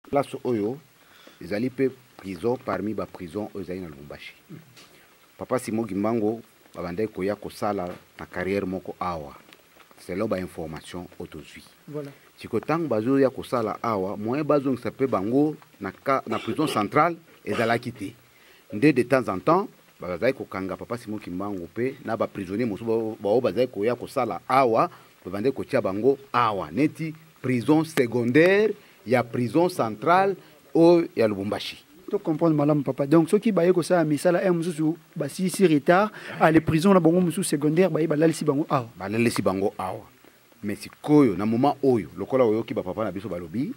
place oyo ezali pe prison parmi ba prison ezali na Lubumbashi. Papa Simon Kimbangu babandai koya kosala na carrière moko awa. C'est là ba information autozui. Voilà. Chikotang bazo ya kosala awa, moyen bazo nsape bango na prison centrale ezalaki te. De temps en temps bazai kokanga Papa Simon Kimbangu pe na ba prisonnier mosu ba bazai koya kosala awa, babandai kotia bango awa. Neti prison secondaire ya prison centrale o ya Lubumbashi. Tu comprends madame papa. Donc ceux qui baillent comme ça misala un mususu ba si retard à les prisons na bango mususu secondaire baye balalisi bango awa. Balalisi bango awa. Mais si koyo na moment oyo lokola oyo ki ba papa na biso balobi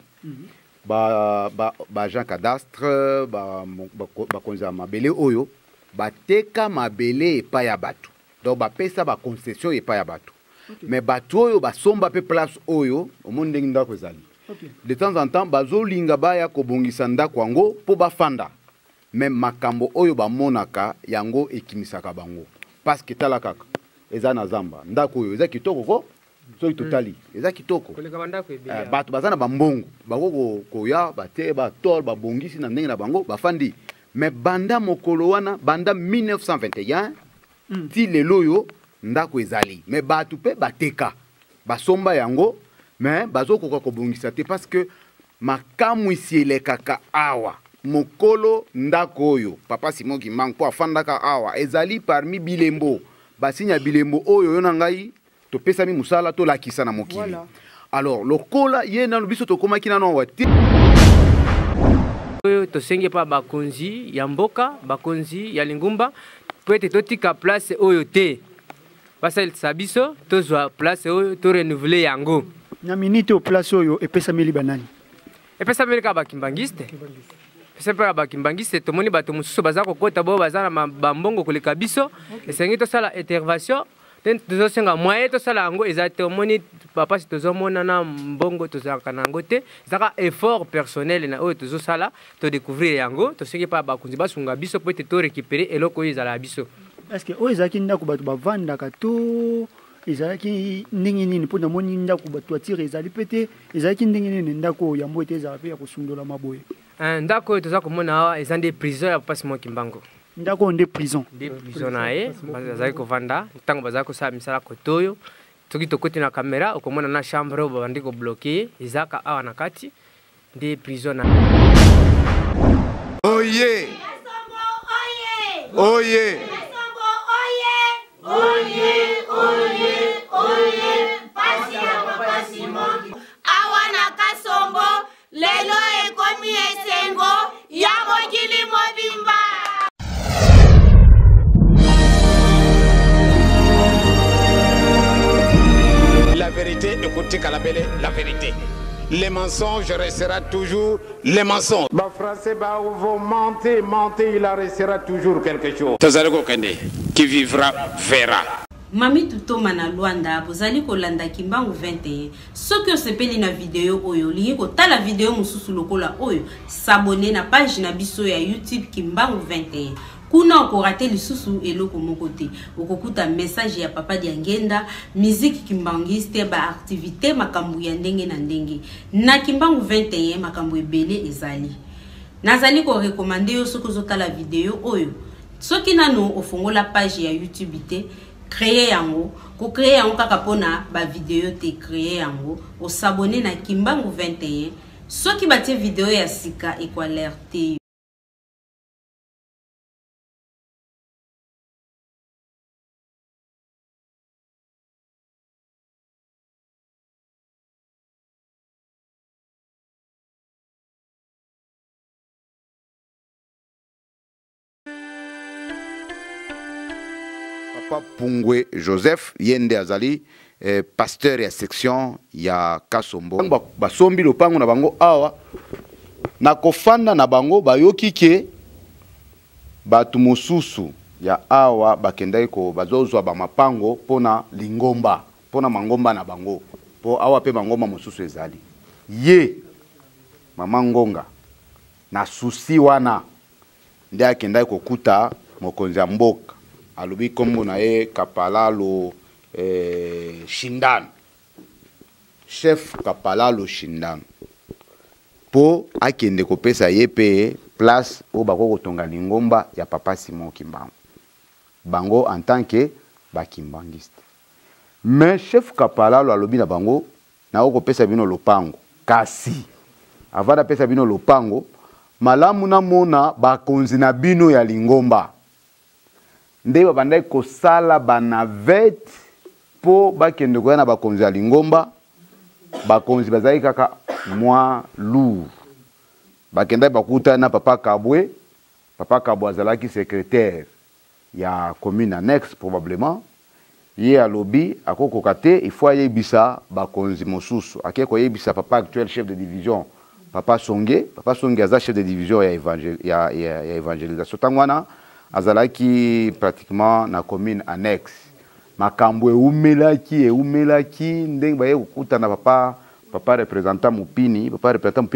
ba agent cadastre ba konza mabele oyo ba teka mabele epa ya bato. Donc ba pesa ba concession epa ya bato. Mais bato oyo ba somba pe place oyo au monde ndinga ko ezali. De temps en temps bazo linga baya ko bongisa ndako yango po bafanda. Même makambo oyo ba monaka yango ekimisaka bango. Parce que tala kaka eza na zamba ndako oyo eza kitoko ko so totali eza kitoko. Bato bazana bambongo bango koya bate ba tol ba bongisi na ndenge na bango bafandi. Mais banda mokolo wana banda 1921 ti lelo yo ndako ezali. Mais bato pe bateka basomba yango. Mais bazo koka kobongisa te parce que makamu isiele kaka awa mokolo ndako oyo Papa Simon Kimbangu po afandaka awa ezali parmi bilembo basinya bilembo oyo yo na ngai to pesa mi musala to lakisa na mokili. Voilà. Alors lokola ye na biso to komaki na no wati oyo to senge pa bakonzi ya mboka bakonzi ya lingumba po ete totika place oyo te basa sabiso to zwa place oyo to renouveler yango. Na minute au place oyo epesa meli banani. Epesa meli ka bakimbangiste. Epesa pa bakimbangiste to moni bato mususu baza kokota bo baza na bambongo koleka biso. Esengi to sala intervention. Den to senga moyen to sala yango ezate moni papa si to mona na mbongo to zaka nango te. Zaka effort personnel na oyo to sala to découvrir yango to sengi pa bakunzi basunga biso po te to récupérer eloko oyo ezala biso. Est-ce que oyo ezaki ndako bato bavanda ka to ezalaki ndenge nini mpona moni ndako bato atire ezali pete ezalaki ndenge nini ndako yambo ete ezala pe ya kosundola maboye. Ndako oyo toza komona awa eza nde prison ya Papa Simon Kimbangu. Ndako nde prison. Nde prison na ye bazali kovanda ntango bazali kosala misala kotoyo soki tokoti na kamera okomona na chambre oyo babandi kobloke ezaka awa na kati nde prison na oye oye oye, oye, oye, pasi ya Papa Simon. Awana kasombo, lelo ekomi esengo, ya mokili mobimba. La vérité, écoutez Kalabele, la vérité. Les mensonges restera toujours les mensonges. Bah français, bah vous mentez, il en restera toujours quelque chose. Tazareko Kende, qui vivra verra. Mami tutoma na Luanda, bozali kolanda Kimbangu 21. Soki osepeli na video oyo, lingi kotala video mususu lokola oyo, s'abonner na page na biso ya YouTube Kimbangu 21. Kuna okorate lisusu eloko moko te okokuta message ya Papa Diangenda musique kimbangiste ba activité makambu ya ndenge na ndenge na Kimbangu 21 makambu ebele ezali nazali ko recommander yo soki ozotala video oyo soki nano ofongola page ya YouTube te créer yango ko créer yango kaka pona ba video te créer yango o s'abonner na Kimbangu 21 soki batie video ya sika equalerte. Papa Pungwe Joseph Yende Azali pasteur ya section ya Kasombo basombi lopango na bango awa na kofanda na bango bayoki ke batu mosusu ya awa bakendai ko bazozwa ba mapango pona lingomba pona mangomba na bango po awa pe mangomba mosusu ezali ye mama Ngonga na susi wana nde akendai kokuta mokonzi ya mboka alubi kombo na ye Kapalalo Shindan chef Kapalalo Shindan po akende kopesa ye pe place o bako kotonga lingomba ya papa Simon Kimbangu bango en tant que bakimbangiste. Mais chef Kapalalo alobi na bango na kopesa bino lopango kasi avana pesa bino lopango malamu na mona bakonzi na bino ya lingomba nde babandai kosala banavete po bakende koya na bakonzi ya lingomba bakonzi bazali kaka moi lourd bakendai bakuta na papa Kabwe azalaki secrétaire ya commune annexe probablement ye alobi akokoka te il faut yebisa bakonzi mosusu akeko yebisa papa actuel chef de division papa Songe aza chef de division ya évangélisation tangwana azalaki pratiquement na commune annexe makambo eumelaki ndenge baye kokuta na papa représentant Mupini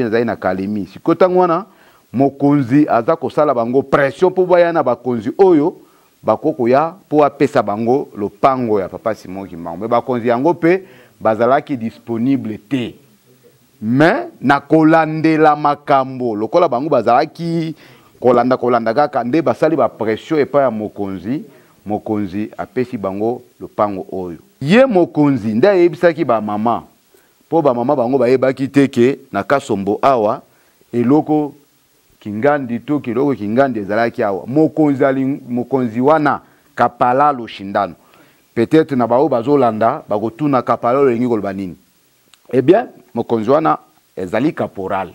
azali na Kalemi sikotangwana mokonzi aza kosala bango pression po baya na bakonzi oyo bakoko ya po apesa bango lopango ya papa Simon Kimbangu me bakonzi yango pe bazalaki disponible te mais na kolandela makambo lokola bango bazalaki kolanda kaka nde basali ba pression epa ya mokonzi apesi bango lopango oyo ye mokonzi nde ayebisaki ba mama po ba mama bango bayebaki teke na Kasombo awa eloko kingandi to kiloko kingandi ezalaki awa mokonzi wana Kapalalo Shindano peut-être na bao bazolanda bakotuna Kapalalo yengi koloba nini eh bien mokonzi wana ezali caporal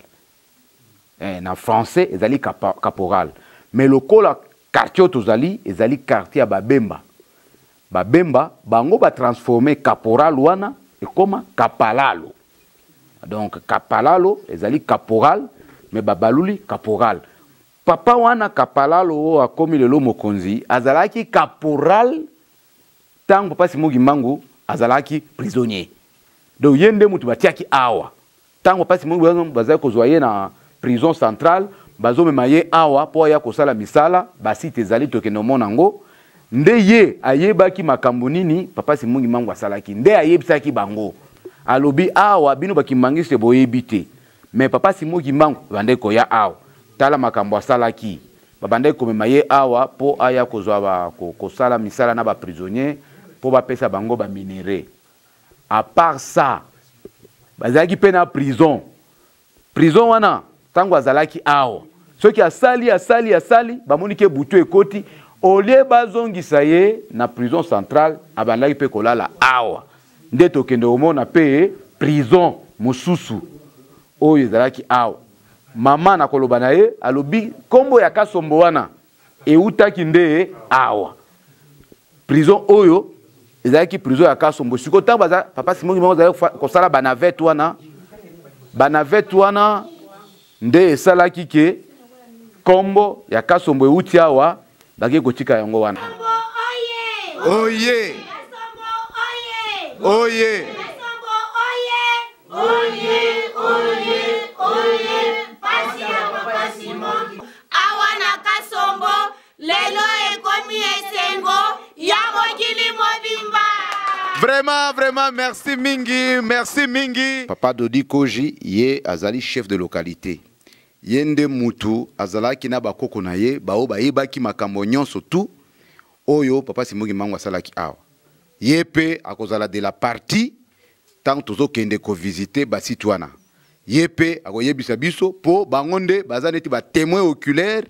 na français ezali caporal mais lokola quartier tozali ezali quartier ya babemba bango ba transformer caporal wana ekoma Kapalalo donc Kapalalo ezali caporal mais babaluli caporal papa wana Kapalalo akomi lelo mokonzi azalaki caporal tango papa Simon Kimbangu azalaki prisonnier donc yende mutu batiaki awa tango papa Simon Kimbangu bazali kozwa na prison centrale bazomema ye awa po ya kosala misala basite ezali tokende mona ngo nde ye ayebaki makambo nini papa Simon Kimbangu asalaki nde ayebisaki bango alobi awa bino bakimbangiste boyebi te mais papa Simon Kimbangu bande koya awa tala makambo asalaki babande komema ye awa po aya kozwa kosala misala na ba prisonnier po bapesa bango ba minéré à part ça bazalaki pe na prison wana tango azalaki awa soki asali bamonike butu ekoti olie bazongisa ye na prison centrale abandaki pe kolala awa nde tokende omona pe prison mosusu oyo ezalaki awa mama na koloba na ye alobi kombo ya Kasombo wana eutaki nde awa prison oyo ezalaki prison ya Kasombo siko tango papa Simon Kimbangu azalaki kosala banavete wana nde esalaki ke kombo ya Kasombo euti awa baki kotika yango wana oye pasi ya papa Simon awana Kasombo lelo ekomi esengo ya mokili mobimba. Vraiment, merci mingi. Papa Dodi Koji, ye azali chef de localité. Yende mutu azalaki na bakoko na ye, bao bayebaki makambo nyonso tu. Oyo papa Simon Kimbangu asalaki awa. Yepe akozala de la partie tant tozo kende ko visiter basiti wana. Yepe akoyebisa biso po bangonde bazaneti ba témoin oculaire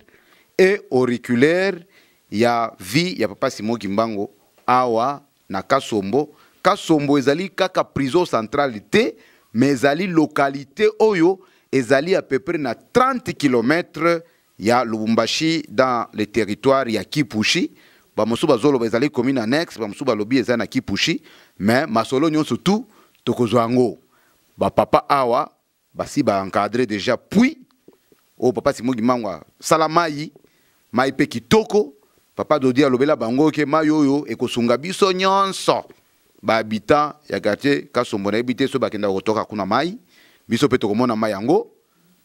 et auriculaire ya vie ya papa Simon Kimbangu awa na Kasombo. Kasombo ezali kaka prison centrale te, mais ezali localité oyo ezali à peu près na 30 km ya Lubumbashi dans le territoire ya Kipushi. Bamosu bazolo ezali commune annexe, bamosu balobi ezali na Kipushi, mais masolo nyonso tout tokozwango. Ba papa awa basi ba encadré déjà puis o papa Simon Kimbangu salamai mai pe kitoko papa Dodi alobela bango ke mayoyo ekosunga biso nyonso ba habitant ya quartier Kasombo na habité so bakenda kotoka kuna mai biso pe tokomona mai yango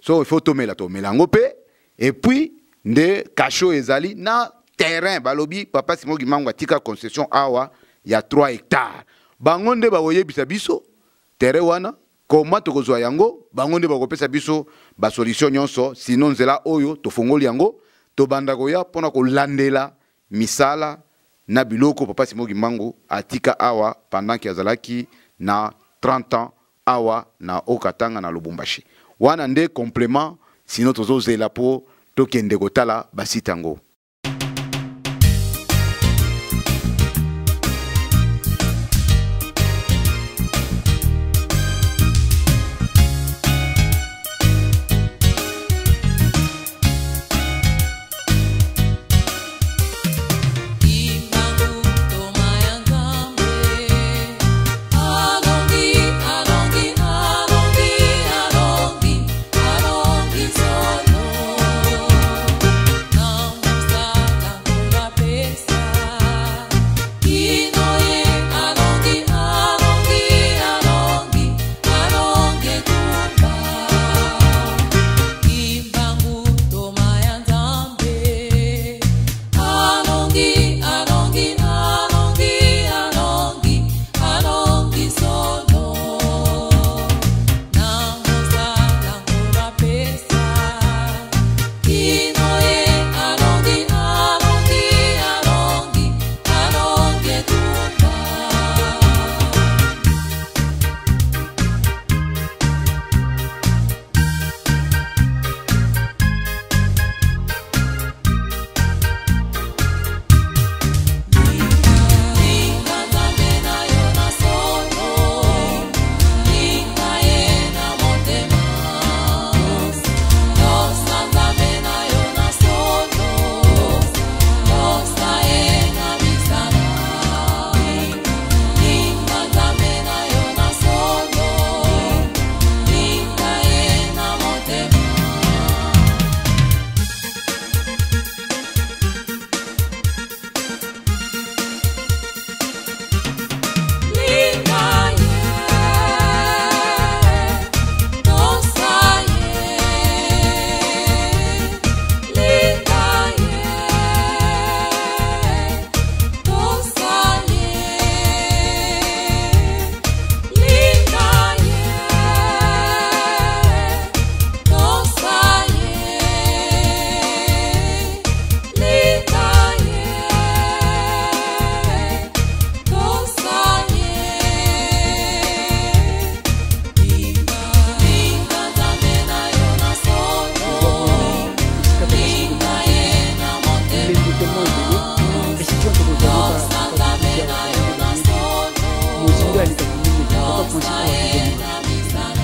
so il faut tomela yango pe et puis nde kasho ezali na terrain balobi papa Simon Kimbangu atika concession awa ya 3 hectares bango nde baoyebisa biso terrain wana comment tokozwa yango bango nde bakopesa biso ba solution nyonso sinon nzela oyo tofongoli yango tobanda koya pona kolandela misala na biloko Papa Simon Kimbangu atika awa pendant que azalaki na 30 ans awa na Okatanga na Lubumbashi wana nde complément sinon tozozela po tokende kotala basitango.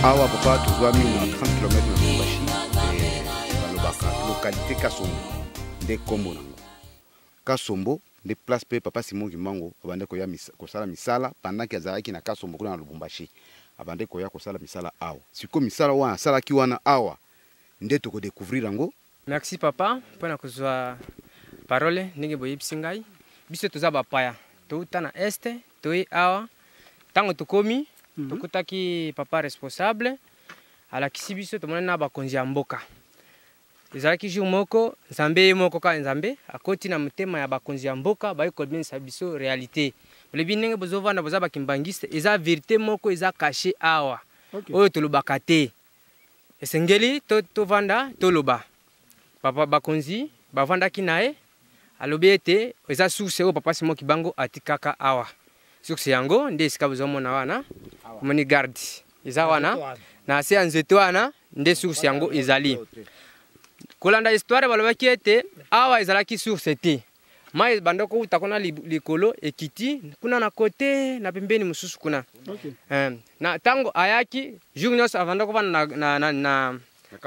Awa papa tozwami na 30 km na Lubumbashi balobaka localité Kasombo nde kombo nango Kasombo nde place pe Papa Simon Kimbangu abande koya kosala misala pendant que azalaki na Kasombo kuna na Lubumbashi abande koya kosala misala awa siko misala wana salaki wana awa nde toko découvrir yango. Merci papa pona kozwa parole ndenge boyebisi ngai biso toza bapaya touta na este toi awa tango tokomi tokutaki papa responsable alakisi biso tomona na bakonzi ya mboka ezalaki jour moko nzambe moko ka nzambe akoti na mutema ya bakonzi ya mboka bayikolbenisa biso réalité lebi ndenge bozovanda boza bakimbangiste eza vérité moko eza caché awa oyo tolobaka te esengeli tovanda toloba papa bakonzi bavandaki naye alobi ete eza source oyo Papa Simon Kimbangu atikaka awa source yango nde esika bozomona wana moni garde eza wana na se ya nzete wana nde source yango ezali kolanda histoire balobaki ete awa ezalaki source te mai bandoko utakona likolo ekiti kuna na kote na pembeni mususu kuna na tango ayaki jour nyonso avanda ko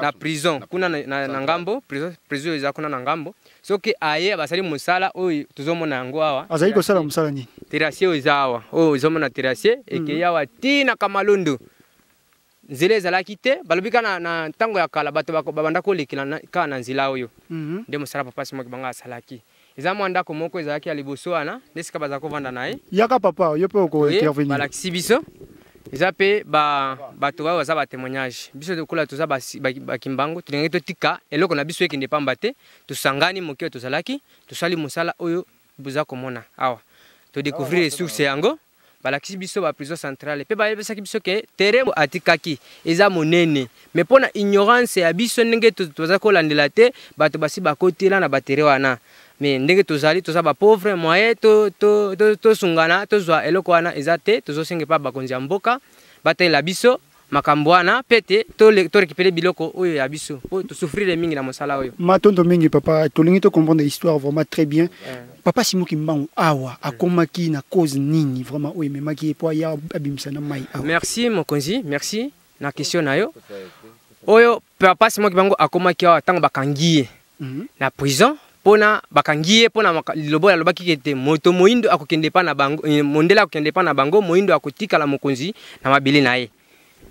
na prison kuna na ngambo prison eza kuna na ngambo soki aye basali musala oyo tuzomona yango awa azali ko sala musala ni terrassier eza awa oyo zomona terrassier eke yawa tina kamalondo nzela ezalaki te balobika na tango ya kala bato babanda ko lekila ka na nzela oyo nde musala Papa Simon Kimbangu asalaki eza mwanda ko moko ezalaki ya liboso wana ndesika baza ko vanda naye yaka papa yo pe ko intervenir balakisi biso eza pe bato bayo baza ba témoignage biso tokola toza bakimbangu tolingi totika eloko na biso ekende pamba te tosangani moke tozalaki tosali musala oyo boza komona awa to découvrir source yango balakisi biso ba prison centrale pe bayebisaki biso ke terrain atikaki eza monene mais pona ignorance ya biso ndenge toza kolandela te bato basi bakotela na batere wana mais ndenge tozali toza ba pauvre moyen to sungana tozwa eloko wana eza te tozosenga pa bakonzi ya mboka batela biso makambo wana pete to récupérer biloko oyo ya biso po to souffrir mingi na mosala oyo matondo mingi papa tolingi to comprendre l'histoire vraiment très bien papa Simon Kimbangu awa akomaki na cause nini vraiment oyo memaki po ya abimisa na mai awa merci mokonzi merci na question na yo oyo papa Simon Kimbangu akomaki awa tango bakangiye na prison pona bakangiye pona lilobo ya lobaki kete moto moindo akokende pa na bango mondela akokende pa na bango moindo akotika la mokonzi na mabele na ye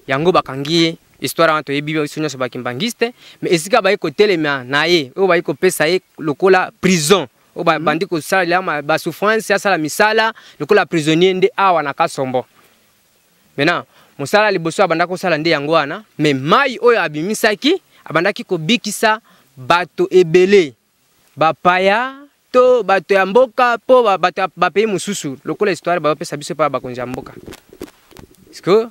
yango bakangiye histoire wanto yebi biso nyonso bakimbangiste mais esika baye kotelema na ye oyo baye kopesa ye lokola prison oyo bandi kosala ba souffrance ya sala misala lokola prisonnier nde awa na Kasombo maintenant mosala liboso abanda kosala nde yango wana mais mai oyo abimisaki abandaki kobikisa bato ebele bapaya to bato ya mboka po bato bapayi mosusu lokola histoire bapesa biso pa bakonzi ya mboka parce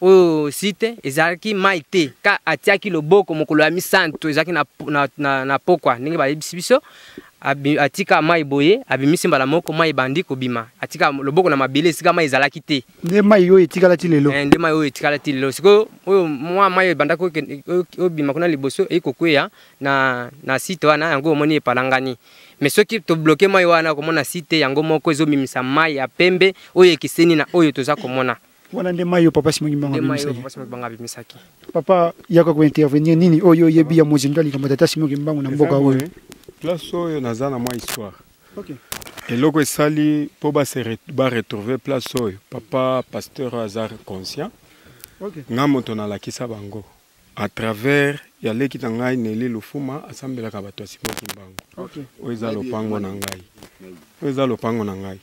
o site ezalaki maite ka atiaki loboko mokolo ya misanto ezalaki na pokwa ndenge bayebisi biso atika mai boye abimisi mbala moko mai bandi kobima atika loboko na mabele esika mai ezalaki te nde mai oyo etikala ti lelo nde mai oyo etikala ti lelo siko oyo mwa mai ebandaki obima kuna liboso ekokweya na site wana yango omoni epalangani mais soki tobloke mai wana komona site yango moko ezobimisa mai ya pembe oyo ekiseni na oyo toza komona wana nde mai oyo papa Simon Kimbangu abimisaki papa yaka ko intervenir nini oyo yebi ya mozindo likambo tata Simon Kimbangu na mboka oyo place oyo naza na mwa histoire eloko esali po ba retrouver place oyo papa pasteur azar conscient nga moto nalakisa bango à travers ya leki na ngai Neli Lufuma asambelaka bato ya Simon Kimbangu oyo eza lopango na ngai oyo eza lopango na ngai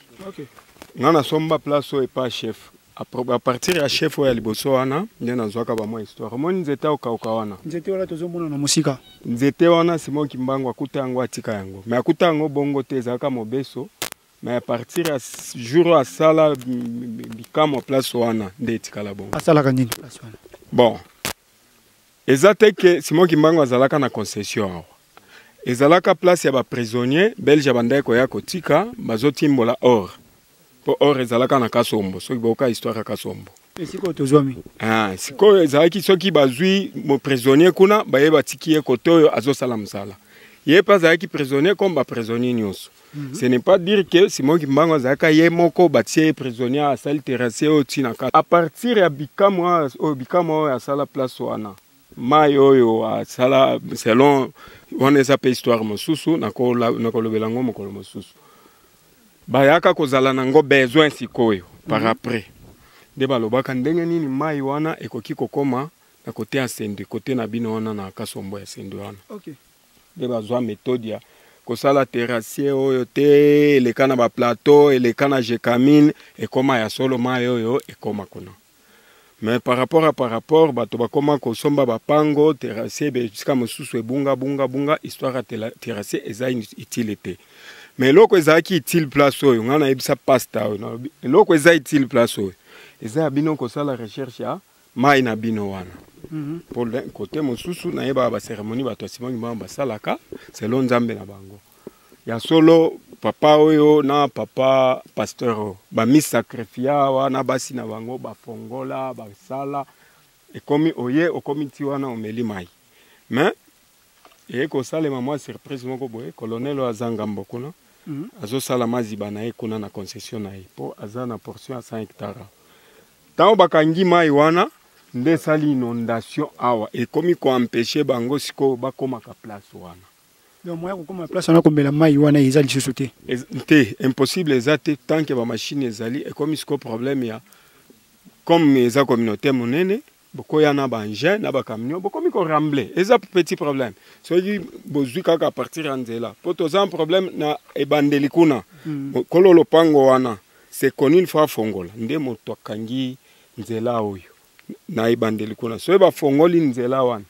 nga nasomba place oyo epa chef à partir ya chef oyo ya liboso wana nde nazwaka bamwa histoire omoni nzete okauka wana nzete wana tozomona na mosika nzete wana Simon Kimbangu akuta yango atika yango mais akuta yango bongo te ezalaka mobeso mais à partir ya jour asala bikamo place wana nde etikala bongo asalaka nini place wana bon eza te ke Simon Kimbangu azalaka na concession awa ezalaka place ya baprisonnier belge bandai koya kotika bazotimbola or po or ezalaka na Kasombo soki boka histoire ya Kasombo esiko tozwami sikoyo ezalaki soki bazwi mo prisonnier kuna baye batiki ye kote oyo azosala mosala ye mpe azalaki prisonnier comme baprisonnier nyonso ce n'est pas dire que Simon Kimbangu azalaka ye moko batie ye prisonnier asali terrasse oyo ntina kaka à partir ya bikamo oyo asala place wana mai oyo asala selon wana eza mpe histoire mosusu nakolobela yango mokolo mosusu bayaka kozala nango besoin sikoyo par après nde balobaka ndenge nini mai wana ekoki kokoma na kote ya sende kote na bino wana na Kasombo ya sende wana nde bazwa méthode ya kosala terrassier oyo te eleka na baplateau eleka na jekamine ekoma ya solo mai oyo ekoma kuna mais par rapport bato bakoma kosomba bapango terrassier jusqu'à mosusu bunga histoire ya terrassier eza utile te mais eloko ezalaki utile place oyo nga nayebisa pasta oyo eloko eza utile place oyo eza ya bino kosala recherche ya mai na bino wana pour côté mosusu nayeba bacérémonie bato ya Simon Kimbangu basalaka selon nzambe na bango ya solo papa oyo na papa pasteur oyo bamisakrifia wana basi na bango bafongola basala ekomi oye okomi ti wana omeli mai mais ekosalema mwa surprise moko boye colonel oyo aza ngambo kuna azosala maziba na ye kuna na concession na ye po aza na portion ya 100 hectare ntango bakangi mai wana nde esali inondation awa ekomi koampeshe bango sikoyo bakomaka place wana donc moya kokoma place wana komela mai wana eza lisusu te te impossible eza te tant que bamashine ezali ekomi sikoyo problème ya comme eza communauté monene bokoya na baengin na bacamion bokomi koramble eza petit problème soki bozwi kaka à partir ya nzela po toza un problème na ebandeli kuna kolo lopango wana c'est connu une fois fongola nde moto akangi nzela oyo na ebandeli kuna soki bafongoli nzela wana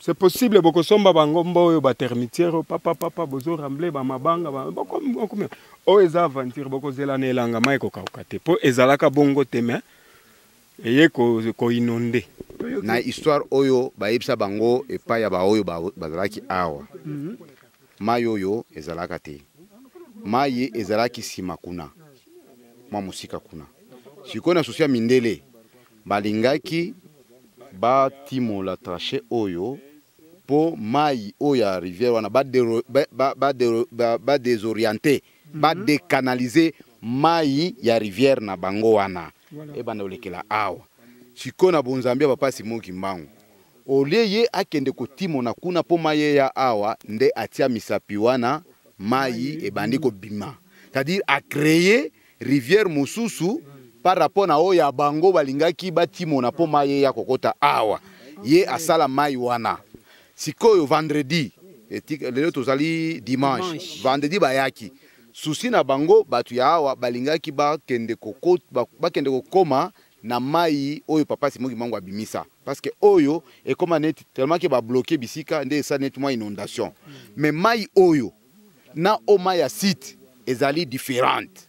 c'est possible boko somba bangomba oyo ba termitière papa bozo rambler ba mabanga boko o eza aventure boko zela na elanga mai ko kauka te po ezalaka bongo te mais eye ko inonde na histoire oyo ba yebisa bango epa ya ba oyo bazalaki awa mai oyo ezalaka te mai ezalaki sima kuna mwa musika kuna sikona sosia mindele balingaki batimola traché oyo po mai oyo ya rivière wana ba désorienté ba décanaliser mai ya rivière na bango wana ebanda olekela awa sikona bonzambia papa Simon Kimbangu olie ye akende kotimona kuna po mai ya awa nde atia misapi wana mai ebandi ko bima, c'est-à-dire a créer rivière mosusu par rapport na oyo ya bango balingaki batimona po mai ya kokota awa ye asala mai wana sikoyo vendredi lelo tozali dimanche vendredi bayaki susi na bango batu ya awa balingaki bakende kokoma na mai oyo papa Simon Kimbangu abimisa parce que oyo ekoma neti tellement que ba bloquer bisika nde ça net moi inondation mais mai oyo na o mai ya site ezali différente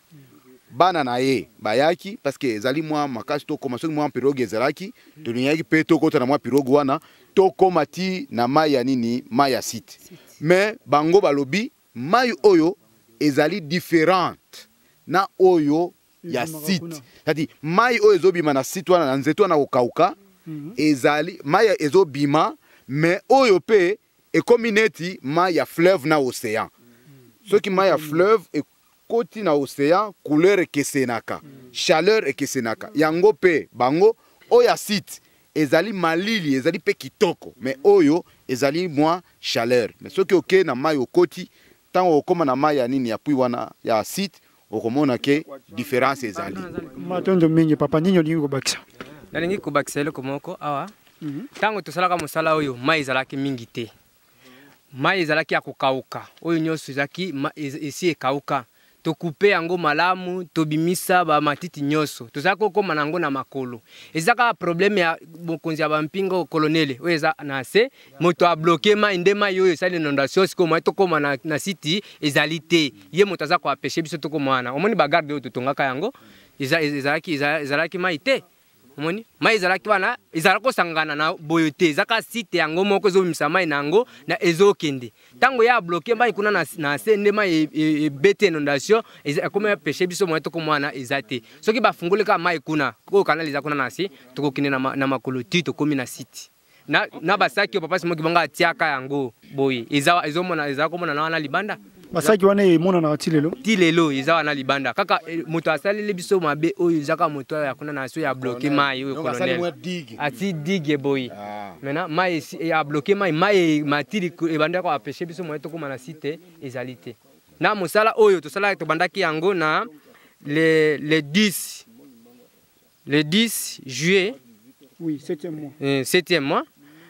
bana na ye bayaki parce que ezali moi makasi to koma soki moi pirogue ezalaki to linyaki pe to kota na moi pirogue wana to koma ti na mai ya nini mai ya site mais bango balobi mai oyo ezali différente na oyo ya site, c'est-à-dire mai oyo ezobima na site wana na nzeto wana kokauka ezali mai ezobima mais oyo pe ekomi neti mai ya fleuve na océan soki mai ya fleuve ekoti na océan couleur ekesenaka chaleur ekesenaka yango pe bango oyo ya site ezali malili ezali pe kitoko mais oyo ezali mwa chaleur mais soki oke na mai okoti tango okoma na mai ya nini ya pui wana ya site okomona ke différence ezali matondo mingi papa nini olingi kobakisa nalingi kobakisa eloko moko awa tango tosalaka mosala oyo mai ezalaki mingi te mai ezalaki ya kokauka oyo nyonso ezalaki esi ekauka tokupe yango malamu tobimisa ba matiti nyonso tozalaki kokoma nango na makolo ezaka problème ya bokonzi ya bampingo colonel oyo eza na se moto a bloqué mai nde mai oyo esali inondation siko mai tokoma na site ezali te ye moto aza koapeshe biso tokoma wana omoni bagarde oyo totongaka yango ezalaki mai te omoni mai ezalaki wana ezalaki kosangana na boyo te ezaka site yango moko ezobimisa mai nango na ezokende tango ya bloqué mai kuna na se nde mai ebete inondation ekoma yapeshe biso moye tokoma wana eza te soki bafungoleka mai kuna oyo kanali eza kuna na se tokokende na makolo ti tokomi na site na basaki oyo papa Simon Kimbangu atiaka yango boye ezala komona na wana libanda basaki wana emona na ti lelo eza wana libanda kaka moto asaleli biso mabe oyo ezaka moto ya kuna na so ya bloqué mai oyo colonel ati digue boye maintenant mai ya bloqué mai matiri ebanda ko apeshe biso moye tokoma na site ezali te na mosala oyo tosala tobandaki yango na le 10 juillet oui 7e mois 7e mois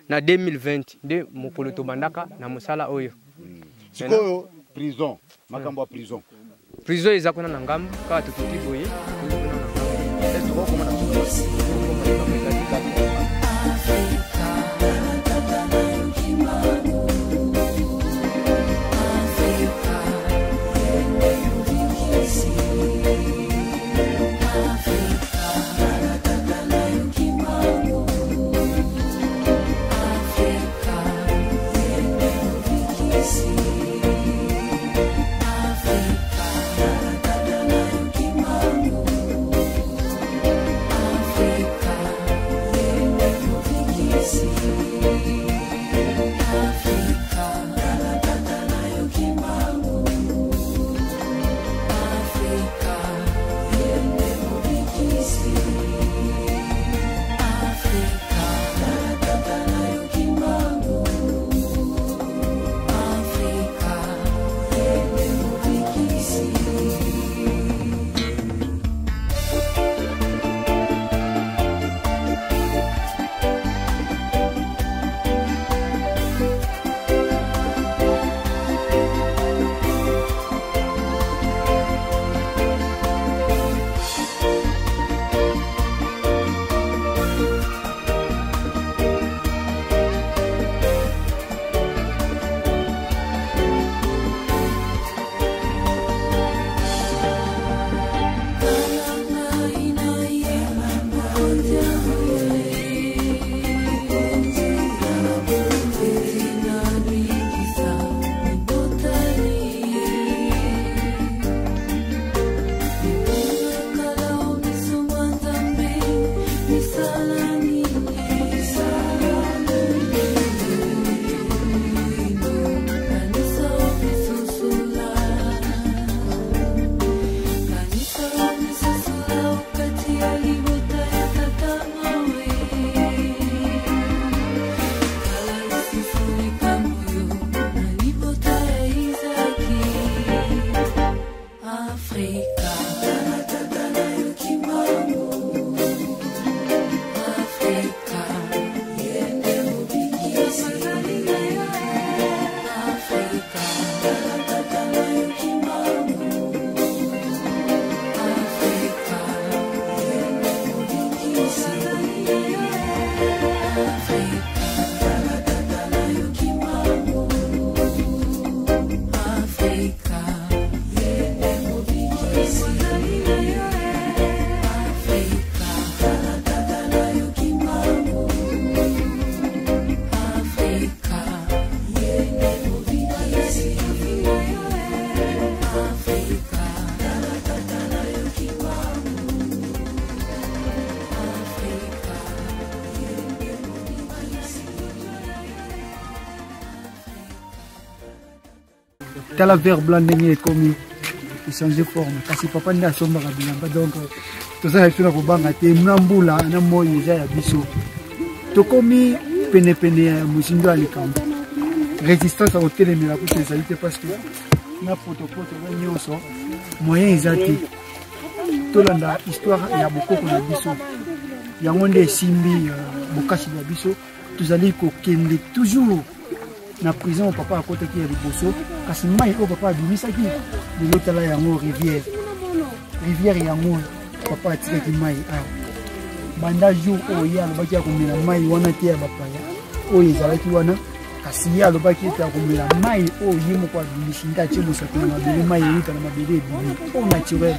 na 2020 de mokolo tobandaka na mosala oyo sikoyo prison makambo ya prison eza kuna na ngambo kaka tokoki boye tala vert blanc ndenge ekomi changer forme kasi papa nde asombaka bilamba donc tozala biso na kobanga te na mbula na moi eza ya biso tokomi penepene ya mosindo ya likambo résistance akotelemela kuta ezali te parce que na potopoto na nyonso moyen eza te tolanda histoire ya bokoko na biso yango nde esimbi bokasi na biso tozali kokende toujours na prison papa akotaki ya liboso kasi mai oyo papa abimisaki lelo tala yango rivière yango papa atikaki mai awa banda jour oyo ye alobaki ya komela mai wana te ya bapaya oyo ezalaki wana kasi ye alobaki ete akomela mai oyo ye moko abimisi nde atie mosapi na mabele mai euta na mabele ebimi oyo naturel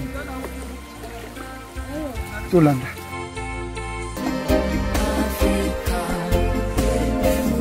tolanda Africa.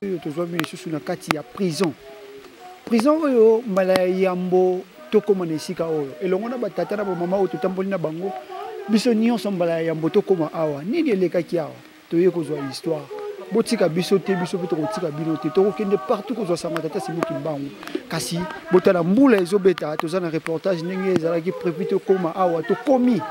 tozwa mini susu na kati ya prison oyo mbala ya yambo tokóma na esika oyo elongo na batata na bamama oyo totamboli na bango biso nyonso mbala ya yambo tokóma awa nini elekaki awa toye kozwa histoire botika biso te biso mpe tokotika bino te tokokende partout kozwa sanga tata Simon Kimbangu kasi botala mbula ezobeta toza na reportage ndenge ezalaki prévu tokóma awa tokomi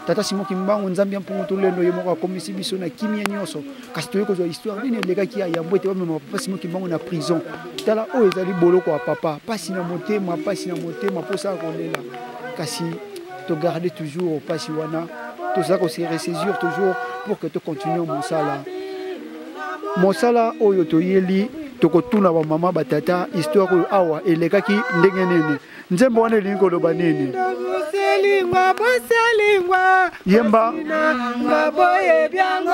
tata Simon Kimbangu nzambe ya mpongo tolendo ye moko akomisi biso na kimia nyonso kasi toye kozwa histoire nini elekaki ya yambo ete bamema papa Simon Kimbangu na prison tala oyo ezali boloko ya papa pasi na motema mposa kolela kasi togarde toujours pasi wana toza kose ressaisir toujours pour que tocontinue mosala oyo toyeli tokotuna bamama batata histoire oyo awa elekaki ndenge nini nzembo wana elingi koloba nini yemba ngaboye byango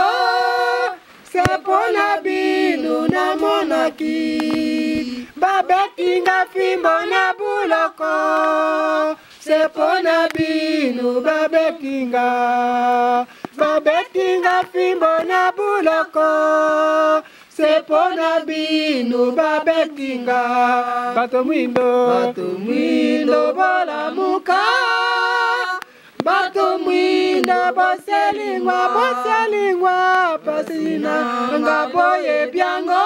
sepona binu na monaki babetinga fimbo na buloko sepona binu babetinga fimbo na buloko sepona binu babetinga bato mwindo bolamuka bato mwindo boselingwa pasina ngaboye byango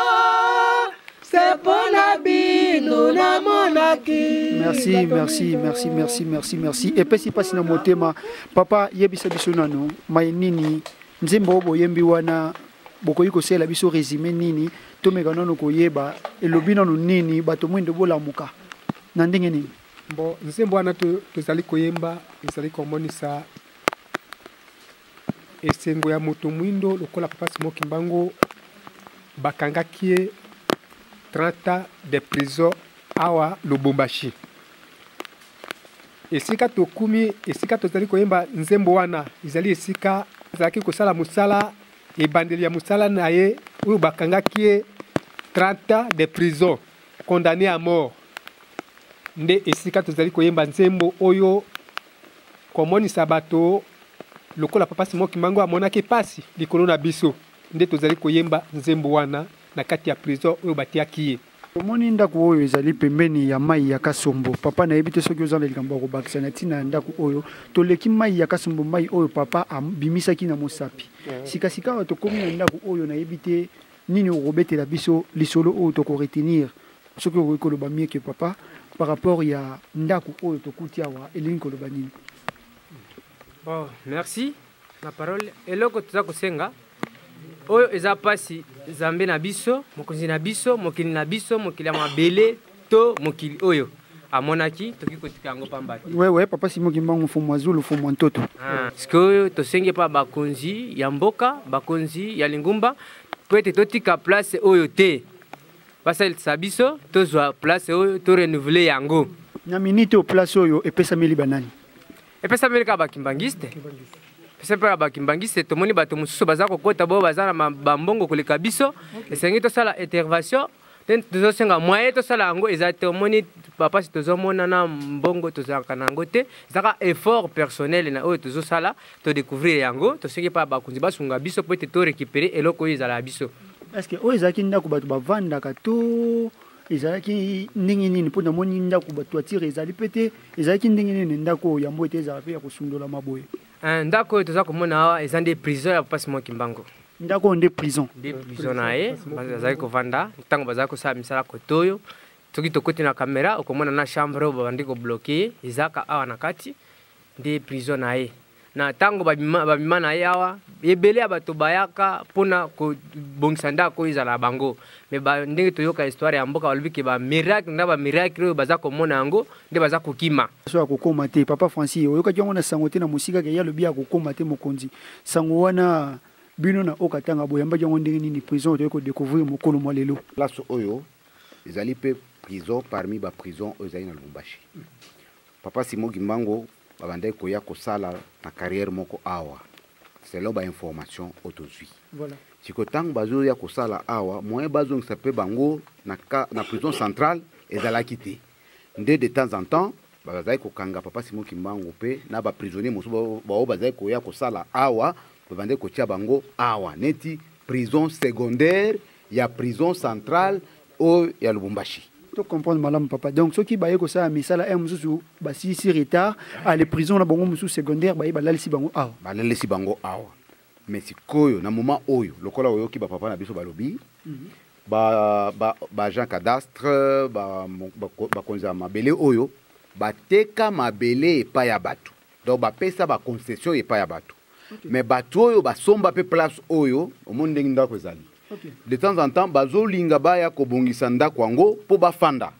sepona binu na monaki. Merci. Epesi pasi na motema papa yebisa biso nano mai nini nzembo obo yembi wana bokoyi kosela biso résumé nini tomeka nono koyeba elobi nano nini bato mwindo bolamuka na ndenge nini bon nzembo wana tozali koyemba ezali komonisa esengo ya moto mwindo lokola papa Simon Kimbangu bakangaki ye 30 ans de prison awa Lubumbashi. Esika tokumi esika tozali koyemba nzembo wana ezali esika ezalaki kosala musala ebandeli ya musala na ye oyo bakangaki ye 30 ans de prison condamné à mort. Nde esika tozali koyemba nzembo oyo komonisa bato lokola papa Simon Kimbangu amonaki pasi likolo na biso. Nde tozali koyemba nzembo wana na kati ya prison oyo batiaki ye. Omoni ndako oyo ezali pembeni ya mai ya Kasombo papa na yebi te soki ozana likambo ya kobakisa na ntina ya ndako oyo toleki mai ya Kasombo mai oyo papa abimisaki na mosapi sikasika oyo tokomi na ndako oyo na yebi te nini okobetela biso lisolo oyo tokoretenir soki okoki koloba mieke papa par rapport ya ndako oyo tokuti awa elingi koloba nini. Bon, merci la parole eloko toza kosenga oyo eza pasi zambe na biso mokonzi na biso mokili na biso mokili ya mabele to mokili oyo amonaki toki kotika yango pambaki ouais papa Simon Kimbangu fumu azulu fumu ntoto sikoyo tosenge pa bakonzi ya mboka bakonzi ya lingumba po ete totika place oyo te basalisa biso tozwa place oyo to renouveler yango na minute o place oyo epesameli banani epesameli ka bakimbangiste sepela bakimbangiste tomoni bato mosusu baza kokota bo baza na bambongo koleka biso esengi tosala intervention te tozosenga moyen tosala yango eza te omoni papa si tozomona na mbongo tozalaka na yango te ezaka effort personnel na oyo tozosala todécouvrir yango tosengi pa bakonzi basunga biso po ete torécupérer eloko oyo ezala ya biso. Est-ce que oyo ezalaki ndako bato bavandaka to ezalaki ndenge nini mpo namoni ndako bato atire ezali pe te ezalaki ndenge nini ndako oyo yango ete ezala mpe ya kosundola maboye. Ndako oyo toza komona awa eza nde prison ya papa Simon Kimbangu. Ndako nde prison na ye bazali kovanda ntango bazali kosala misala kotoyo soki tokoti na kamera okomona na chambre oyo babandi kobloke ezaka awa na kati nde prison na ye na ntango babima na ye awa ebele ya bato bayaka mpona kobongisa ndako oyo ezala bango me ndenge toyoka histoire ya mboka balobi ke bamiracle na bamiracle oyo baza komona yango nde baza kokima so ya kokoma te papa Francis oyokaki yango na sango te na mosika ke ya lobi ya kokoma te mokonzi sango wana bino na okatanga boyambaki yango ndenge nini prison toyei kodécouvrir mokolo mwa lelo place oyo ezali mpe prison parmi baprison oyo ezali na Lubumbashi. Papa Simon Kimbangu babandaki koya kosala na carrière moko awa selo bainformation otozwi voilà. Siko ntango bazoya kosala awa moyen bazongisa mpe bango na prison centrale ezalaki te nde de temps en temps bazali kokanga papa Simon Kimbangu mpe na baprisonnier mosusu bao bazali koya kosala awa babandaki kotia bango awa neti prison secondaire ya prison centrale oyo ya Lubumbashi. To comprendre madame papa. Donc ceux qui baye ko ça misala e mususu ba si retard à les prisons na bango mususu secondaire baye balalisi bango awa. Balalisi bango awa. Mais sikoyo na moment oyo lokola oyo ki ba papa na biso balobi ba Jean cadastre ba konza mabele oyo bateka mabele epa ya batu. Donc ba pesa ba concession epa ya batu. Mais batu oyo basomba pe place oyo omoni ndenge ndako ezali. De temps en temps bazolinga baya kobongisa ndako yango po bafanda.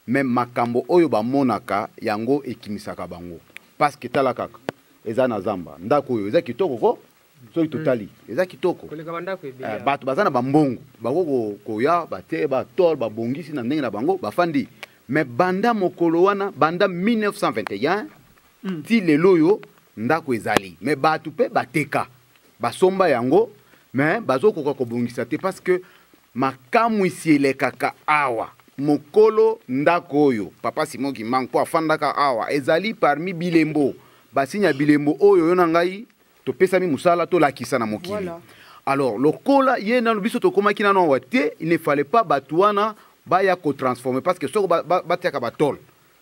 Mais makambo oyo bamonaka yango ekimisaka bango. Parce que tala kaka eza na zamba ndako oyo eza kitoko ko soki totali eza kitoko. Bato bazana bambongo bako koya bate ba tol babongisi na ndenge na bango bafandi. Mais banda mokolo wana banda 1921 ti lelo yo ndako ezali. Mais batu pe bateka basomba yango. Mais bazokoka kobongisa te parce que makamu isiele kaka awa mokolo ndako oyo papa Simon Kimbangu po afandaka awa ezali parmi bilembo basinya bilembo oyo yo na ngai to pesami musala to lakisa na mokili. Voilà. Alors lokola ye na biso to komaki na no wate il ne fallait pas batuana baya ko transformer parce que soko batiaka batol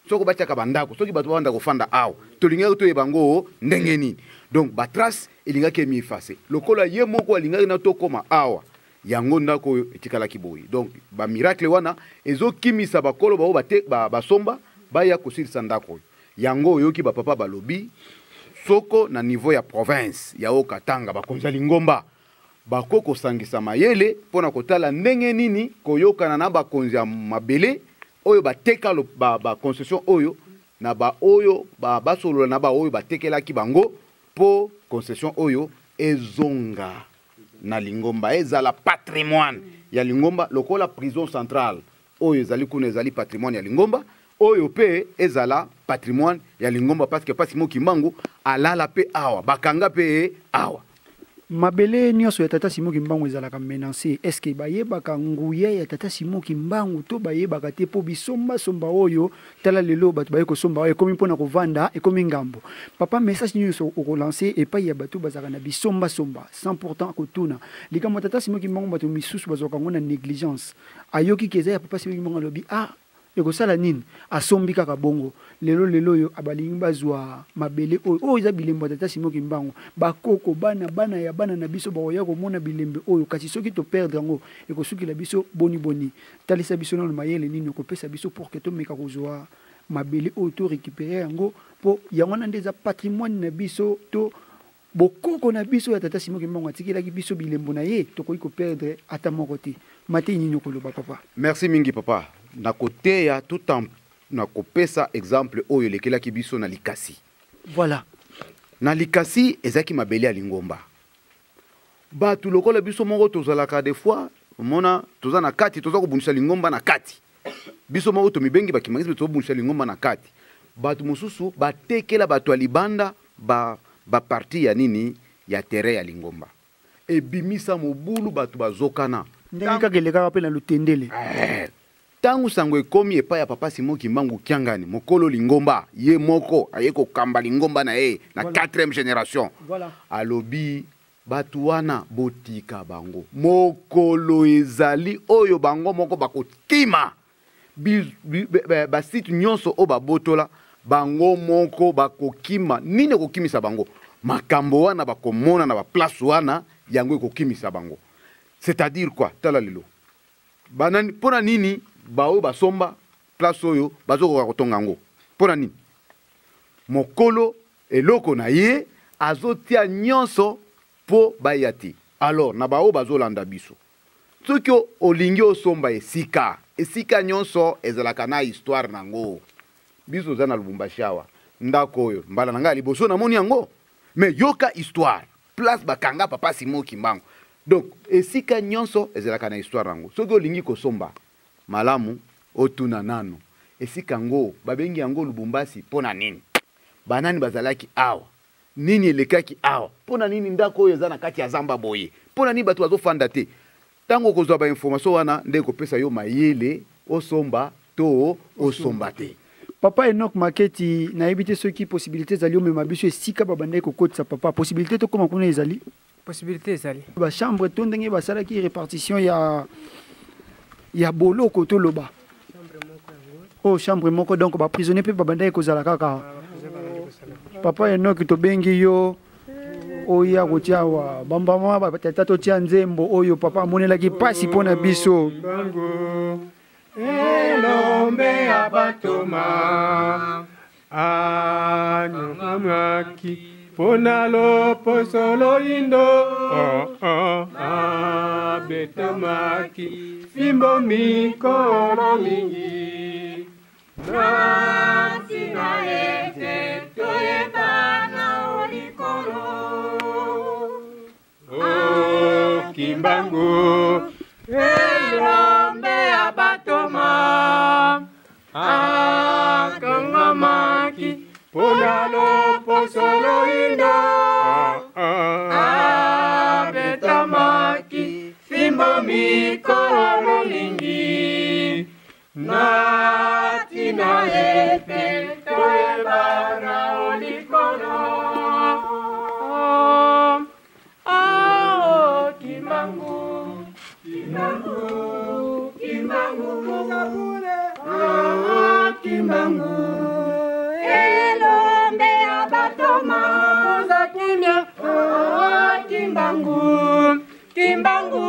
soko batiaka bandako soki batu banda ko fanda awa to linga to yebango ndenge nini. Donc batras elinga ke mi effacer lokola ye moko alinga na to koma awa yango ndako etikala kiboyi. Donc ba miracle wana ezokimisa bakolo bao bate basomba baya kosilisa ndako yango yoki ba papa balobi soko na niveau ya province ya Okatanga bakonza lingomba bakoko sangisa mayele pona kotala ndenge nini koyokana na bakonzi ya mabele oyo bateka ba concession oyo na ba oyo basolola na ba oyo batekelaki bango po concession oyo ezonga na lingomba ezala patrimoine ya lingomba lokola prison centrale oyo ezali kuna ezali patrimoine ya lingomba oyo pe ezala patrimoine ya lingomba parce que pasi Kimbangu alala pe awa bakanga pe awa. Mabele nyonso ya tata Simon Kimbangu ezalaka menacé. Est-ce que bayebaka nguye ya tata Simon Kimbangu to bayebaka te po bisomba somba oyo tala lelo bato bayeko somba oyo komi pona kovanda ekomi ngambo. Papa message nyonso o relancer et pas ya bato bazaka na bisomba somba 100% kotuna. Likama tata Simon Kimbangu bato misusu bazoka ngona négligence. Ayoki keza ya papa Simon Kimbangu lobi ekosala nini asombi kaka bongo lelo yo abalingi bazwa mabele oyo eza bilembo tata Simon Kimbangu bakoko bana ya bana na biso baoya komona bilembe oyo kasi soki to perdre yango ekosuki la biso boni talisa biso na mayele nini kopesa biso pour que to meka kozwa mabele oyo to récupérer yango po yango na ndeza patrimoine na biso to bokoko na biso ya tata Simon Kimbangu atikilaki biso bilembo na ye to koyi ko perdre ata moko te mate nyinyo koloba papa. Merci mingi papa. Na côté ya tout en na kopesa exemple oyo lekelaki biso na likasi. Voilà. Na likasi ezaki mabele ya lingomba. Ba tu lokola biso moko tozalaka des fois mona toza na kati toza kobunisa lingomba na kati. Biso moko to mibengi bakimangisi to bunisa lingomba na kati. Ba tu mususu batekela batu alibanda ba parti ya nini ya terrain ya lingomba. E bimisa mobulu batu bazokana. Ndeka keleka pe na lutendele. Tangu sango ekomi epa ya papa Simon Kimbangu Kiangani mokolo lingomba ye moko ayeko kamba lingomba na ye na 4e génération. Voilà. Alobi batu wana botika bango mokolo ezali oyo bango moko bakokima basite nyonso o babotola bango moko bakokima nini kokimisa bango makambo wana bakomona na ba place wana yango ekokimisa bango. C'est-à-dire quoi tala lelo banani pona nini bao basomba place oyo bazoko kotonga ngo pona nini mokolo eloko na ye azotia nyonso po bayati. Alors na bao bazolanda biso soki olingi osomba esika nyonso ezalaka na histoire nango biso za na Lubumbashi awa ndako oyo mbala nanga liboso na moni yango mais yoka histoire place bakanga papa Simon Kimbangu. Donc esika nyonso ezalaka na histoire nango soki olingi kosomba malamu otuna nano esika ngo babengi yango Lubumbashi pona nini banani bazalaki awa nini elekaki awa pona nini ndako oyo ezana kati ya zamba boye pona nini batu bazofanda te tango kozwa ba information wana nde kopesa yo mayele osomba to osomba te. Papa Enoch Maketi na ebité ceux qui possibilité zali o mema biso esika babandai kokotisa papa possibilité to koma kuna ezali possibilité ezali ba chambre to ndenge basalaki répartition ya boloko to loba oh chambre moko donc ba prisonnier pe babanda kozala kaka papa Enoki tobengi yo oya kotia wa bambama batata totia nzembo oyo papa amonelaki pasi mpona biso elombe ya batoma anyamaki mpona loposo loyindo abetamaki fimbo mikolo mingi nasina ete toyebana olikolo kimbangu elombe ya batoma akangamaki mpona loposo loyindo abetamaki fimbo mikolo mingi natina ete toyebana olikolo kimbangu kimbangu kimbangu elombe ya batoma koza kimia kimbangu kimbangu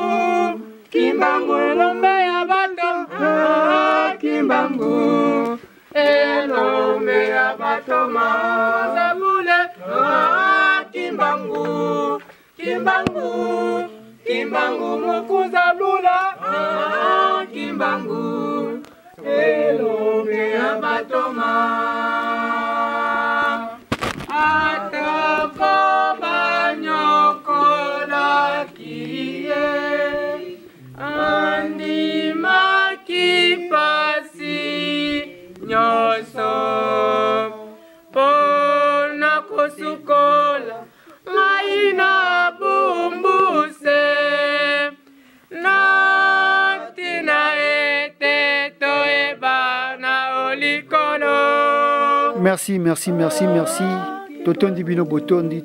kimbangu elombe ya batoma kimbangu elombe ya batoma koza bule kimbangu kimbangu kimbangu mukuza bula kimbangu elombe ya batoma atako banyokola kiye andimaki pasi nyoso pona kosukola maina bumbuse natina ete toyebana olikolo. Merci. Totondi bino botondi.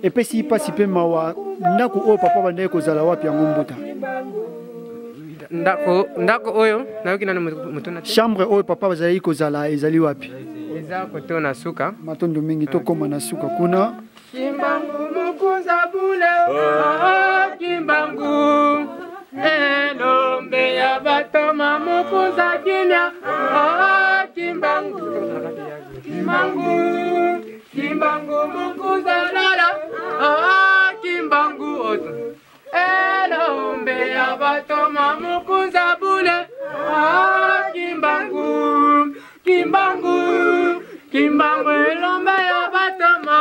Et puis si pas si peu mawa ndako o papa bande kozala wapi yango mbuta. Ndako oyo nayoki nano mutuna. Chambre oyo papa bazali kozala ezali wapi? Eza koto na suka. Matondo mingi tokoma na suka kuna. Kimbangu mukuza bule kimbangu elombe ya batoma mukuza kimya kimbangu kimbangu kimbangu mukuza lala kimbangu oto elombe ya batoma mukuza bule kimbangu kimbangu kimbangu elombe ya batoma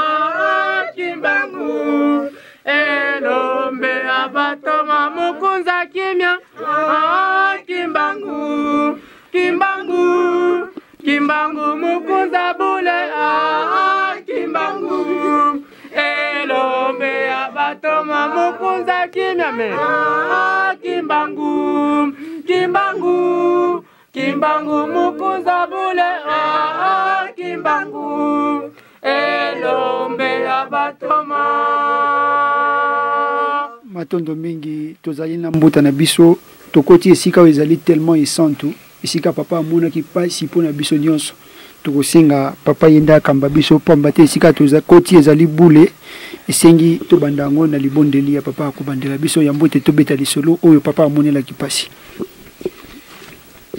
kimbangu elombe ya batoma mukunza kimya kimbangu kimbangu kimbangu mukunza bule kimbangu elombe ya batoma mukunza kimya me kimbangu kimbangu kimbangu mukunza bule kimbangu elombe ya batoma. Matondo mingi tozali na mbuta na biso tokoti esika ezali tellement esantu esika papa amonaki pasi mpona biso nyonso tokosenga papa yenda akamba biso pamba te esika tozakoti ezali bule esengi tobanda yango na libondeli ya papa akobandela biso ya mbote tobeta lisolo oyo papa amonelaki pasi.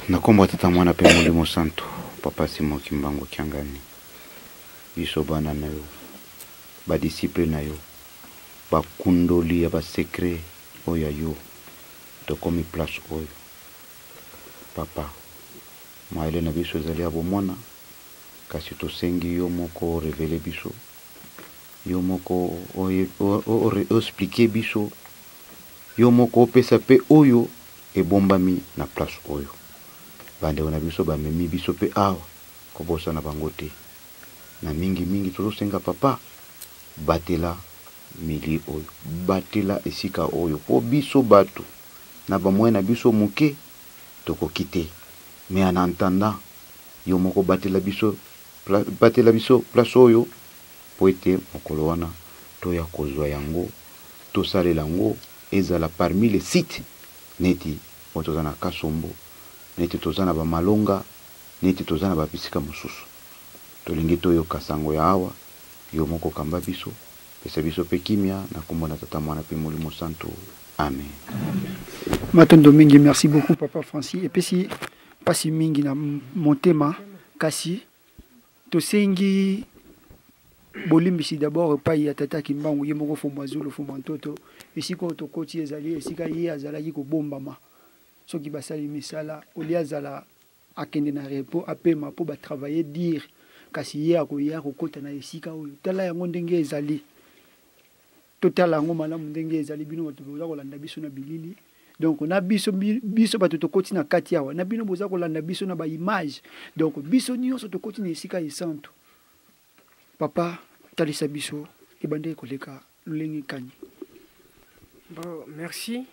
Nakomba tata mwana pe molimo santo papa Simon Kimbangu Kiangani biso bana na yo ba disciple na yo ba kundoli ya ba secret oya yo to komi place oyo papa maele na biso ezali abo mwana kasi tosengi yo moko revele biso yo moko o expliquer biso yo moko opesa pe oyo ebombami na place oyo bande na biso bamemi biso pe awa kobosa na bango te na mingi tozosenga papa batela mili oyo batela esika oyo po biso bato na bamwe na biso moke tokokite mais en entendant yo moko batela biso place oyo po ete mokolo wana toya kozwa yango tosalela yango ezala parmi les sites neti toza na Kasombo, neti toza na Bamalonga, neti toza na babisika mosusu. Tolingi toyoka sango ya awa yo moko kamba biso pesa biso pe kimia na kombo na tata mwana pe molimo santo. Amen. Matondo mingi, merci beaucoup Papa Francis. Et puis si pasi mingi na montema kasi tosengi bolimbisi d'abord epai ya tata Kimbangu ye moko fomba zulu fomba ntoto esika oyo tokoti ezali esika ye azalaki kobombama soki basali misala oli azala akende na repos apema mpo batravailler dire kasi ye akoya kokota na esika oyo tala yango ndenge ezali totala yango malamu ndenge ezali bino bato boza kolanda biso na bilili donc na biso bato tokoti na kati awa na bino boza kolanda biso na baimage donc biso nyonso tokoti na esika esantu. Papa talisa biso ebande koleka lulengi kani. Bon, merci.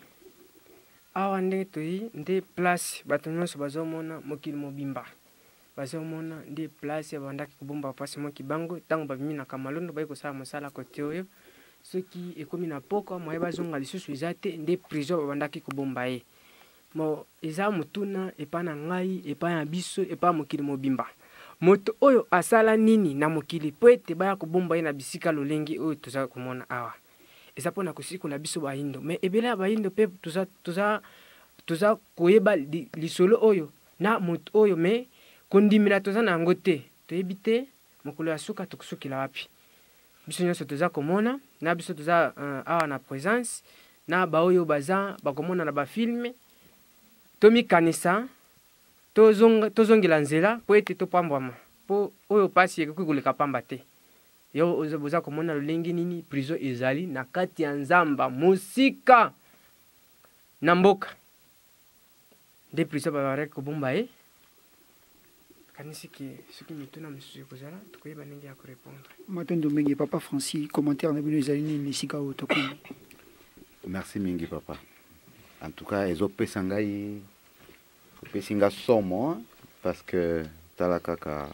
Awa ndenge toyi nde place bato nyonso bazomona mokili mobimba. Bazomona nde place ya bandaki kobomba pasi moki bango tango babimi na Kamalondo bayi kosala mosala kote oyo. Soki ekomi na poko moye bazonga lisusu eza te nde prison babandaki kobomba ye. Mo eza mutuna epa na ngai epa na biso epa mokili mobimba. Moto oyo asala nini na mokili po ete baya kobomba ye na bisika lolengi oyo toza komona awa. Eza pona kosikola biso bayindo mais ebele ya bayindo pe toza koyeba lisolo oyo na moto oyo mais kondimila toza na yango te toyebi te mokolo ya suka tokusukila wapi. Biso nyonso toza komona na biso toza awa na présence na baoyo baza bakomona na bafilme tomikanisa tozongela nzela po ete topambwama po oyo pasi ekoki koleka pamba te. Yo boza komona lolengi nini prison ezali na kati ya nzamba musika na mboka nde prison babareki kobomba ye. Kanisiki soki mituna misusu kozala tokoyeba ndenge ya korépondre. Matondo mingi Papa Francis, commentaire na bino ezali nini esika oyo tokomi. Merci mingi papa. En tout cas ezopesa ngai opesinga somo parce que tala kaka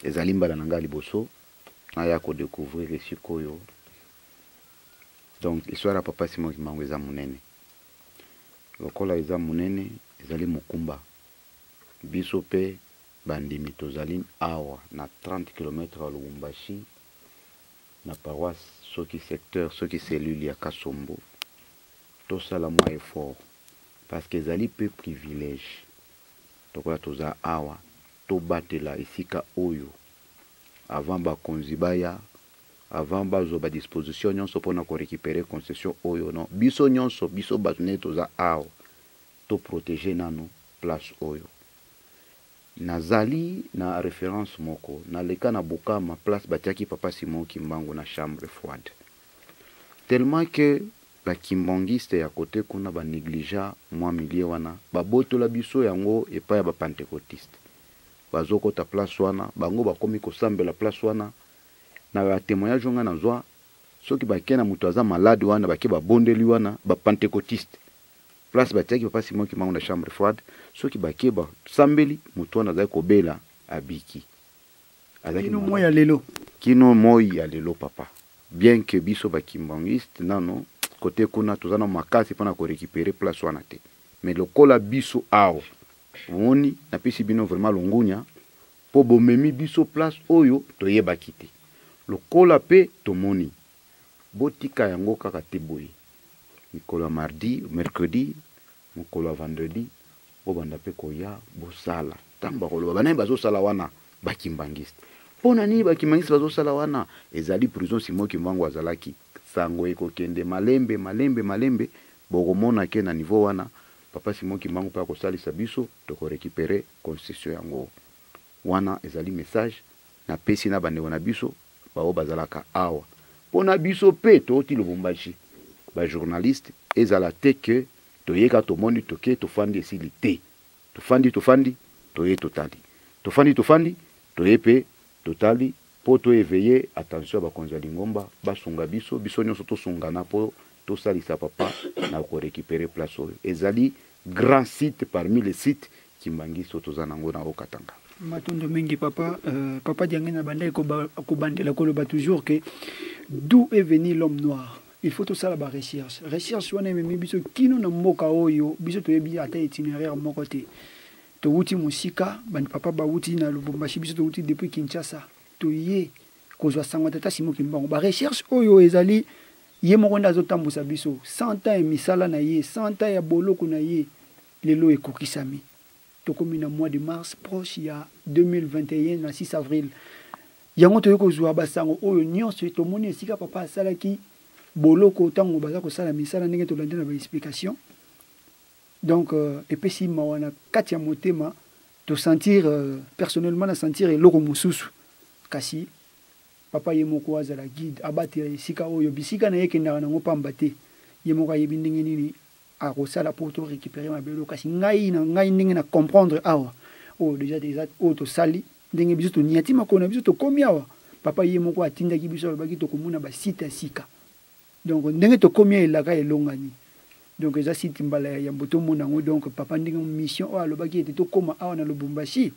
ezali mbala na ngai liboso naya kodécouvrir esika oyo. Donc histoire ya Papa Simon Kimbangu eza munene. Lokola eza munene ezali mokumba. Biso pe bandimi tozali awa na 30 km à Lubumbashi na paroisse soki secteur soki cellule ya Kasombo tosala mwa effort parce que ezali pe privilège tokola toza awa tobatela esika oyo avant bakonzi baya avant bazo ba disposition nyonso pona ko récupérer concession oyo non biso nyonso biso batune toza awa to protéger nano place oyo. Nazali na référence moko na leka na Bukama place batiaki Papa Simon Kimbangu na chambre froide tellement que ba kimbangiste ya côté kuna ba négligea mwa milie wana babotola biso yango epa ya ba pentecôtiste bazoko ta place wana bango bakomi kosambela place wana na ba témoignage nga na zwa soki bakena mutu aza malade wana bake babondeli wana ba pentecôtiste place batiaki Papa Simon Kimbangu na chambre froide soki bakeba sambeli mutu wana za kobela abiki kino moya lelo kino moya lelo papa bien que biso ba kimbangiste nano côté kuna tozana makasi pona ko récupérer place wana te mais lokola biso awo woni na pisi bino vraiment longunya po bomemi biso place oyo toyeba kite lokola pe tomoni botika yango kaka te boye mikolo mardi mercredi mokolo vendredi bobanda pe koya bosala tamba koloba bana bazo sala wana bakimbangiste pona nini bakimbangiste bazo sala wana ezali prison Simon Kimbangu azalaki sango ekokende malembe bokomona ke na niveau wana Papa Simon Kimbangu pa kosalisa biso toko récupérer concession yango wana ezali message na pesi na bande wana biso bao bazalaka awa pona biso pe toti Lubumbashi ba journaliste ezala te que toyeka tomoni toke tofandi esili te tofandi toye totali tofandi toye pe totali po to éveiller attention ba konza lingomba basunga biso nyonso tosungana po tosalisa papa na ko récupérer place oyo ezali grand site parmi les sites Kimbangiso toza nango na Okatanga. Matondo mingi papa, papa Diangena Bandai Kobandela Koloba toujours que d'où est venu l'homme noir. Il faut tout ça la recherche. Recherche on aime biso kino na mboka oyo, biso to yebi ata itinéraire mon côté. To wuti musika, ban papa ba wuti na Lubumbashi biso to wuti depuis Kinshasa. To ye kozwa sangwa tata simo kimbango. Ba recherche oyo ezali ye mokonda zotambusa biso 100 ans misala na ye, 100 ans ya boloko na ye. Lelo ekokisami. Comme le mois de mars proche, il y a 2021, le 6 avril. Il y a un autre qui a dit que le sika papa salaki boloko tango bazako sala misala ndenge to landena ba explication. Donc et puis si mawana katia motema to sentir personnellement na sentir eloko mususu kasi papa yemoko azala guide abatira sika oyo bisika na yeke na ngo pambate yemoko yebi ndenge nini à Rosala pour te récupérer ma belle occasion. Ngai na comprendre awa. Oh déjà des autres sali. Ndenge biso to niati makona biso to komi awa. Papa yé moko atinda ki biso baki to komuna ba site sika. Donc ndenge to komi elaka elongani. Donc eza site mbala ya mboto mona ngo donc papa ndenge mission o alobaki était to koma awa na Lubumbashi.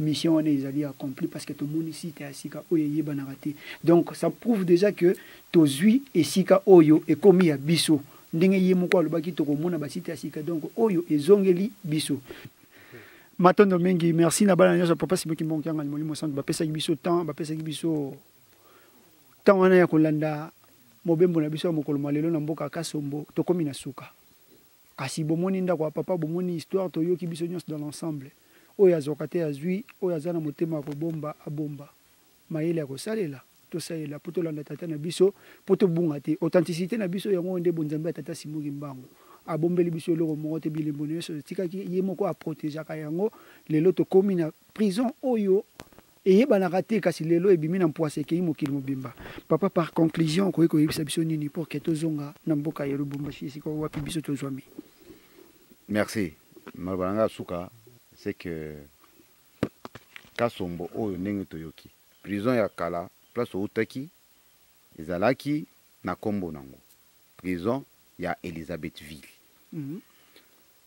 Mission on est allé accompli parce que to moni site sika oyo yeba na raté. Donc ça prouve déjà que to zui et sika oyo e komi ya biso. Ndenge yemoko alobaki to komona ba site asika donc oyo ezongeli biso. Matondo mingi merci na bala nyoso papa Simoki Mbonkianga molimo centre ba pesa biso temps ba pesa biso temps wana ya kolanda mobembo na biso mokolo malelo na mboka Kasombo to komi na suka. Kasi bomoni ndako ya papa bomoni histoire to yoki biso nyos dans l'ensemble. Oyo azokate azui oyo azana motema ko bomba abomba. Mayele ya kosalela. Tout ça est là pour te l'entendre tata na biso pour te bungate authenticité na biso yango nde bonzambe tata Simoki Mbango abombeli biso loko mote bilembono so tikaki yemoko a protéger ka yango lelo to komi na prison oyo eyeba na raté kasi lelo ebimi na mpoase ke mokili mobimba papa par conclusion ko yebisa biso nini pour que tozonga na mboka ya Lubumbashi siko wapi biso tozwami. Merci malbalanga suka c'est que Kasombo oyo ndenge toyoki prison ya kala place outaki ezalaki na kombo nango prison ya Elisabethville.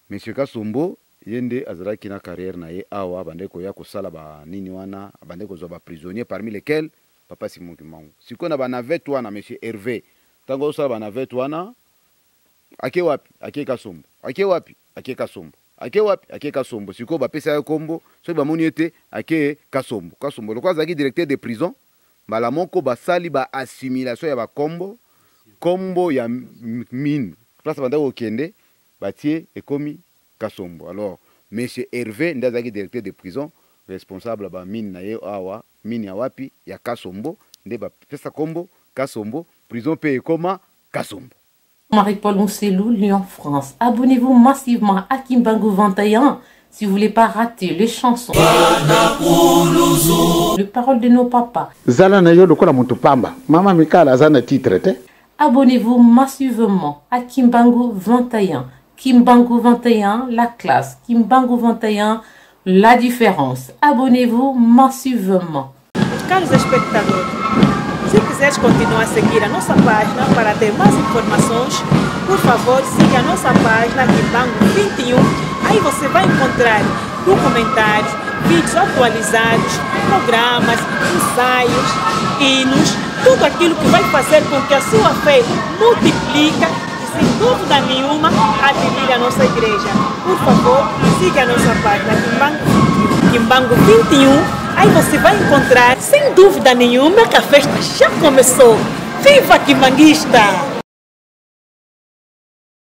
Monsieur Kasombo yende azalaki na carrière na ye awa bandeko ya kosala ba nini wana bandeko zo ba prisonnier parmi lesquels papa Simoki Mbango siko na ba navette wana monsieur Hervé tango osala ba navette wana ake wapi ake Kasombo ake wapi ake Kasombo ake wapi ake Kasombo siko ba pesa ya kombo so ba moni ete ake Kasombo Kasombo lokwa azaki directeur de prison bala moko basali ba assimilation ya ba kombo ya mine place banda okende batie ekomi Kasombo. Alors monsieur Hervé ndazaki directeur de prison responsable ba mine na ye awa mine ya wapi ya Kasombo nde ba pesa kombo Kasombo prison pe ekoma Kasombo. Marie-Paul Oncelou, Lyon, France. Abonnez-vous massivement à Kimbangu 21 si vous voulez pas rater les chansons. Les paroles de nos papas. Zala na yo lokola mutu pamba. Mama Mikala zana titre te. Abonnez-vous massivement à Kimbangu 21. Kimbangu 21, la classe. Kimbangu 21, la différence. Abonnez-vous massivement. Caros espectadores, se quiseres continuar a seguir a nossa página para ter mais informações, por favor, siga a nossa página Kimbangu 21. Aí você vai encontrar documentários, vídeos atualizados, programas, ensaios, hinos, tudo aquilo que vai fazer com que a sua fé multiplique e, sem dúvida nenhuma, admire a nossa igreja. Por favor, siga a nossa página Kimbangu 21. Aí você vai encontrar, sem dúvida nenhuma, que a festa já começou. Viva Kimbanguista!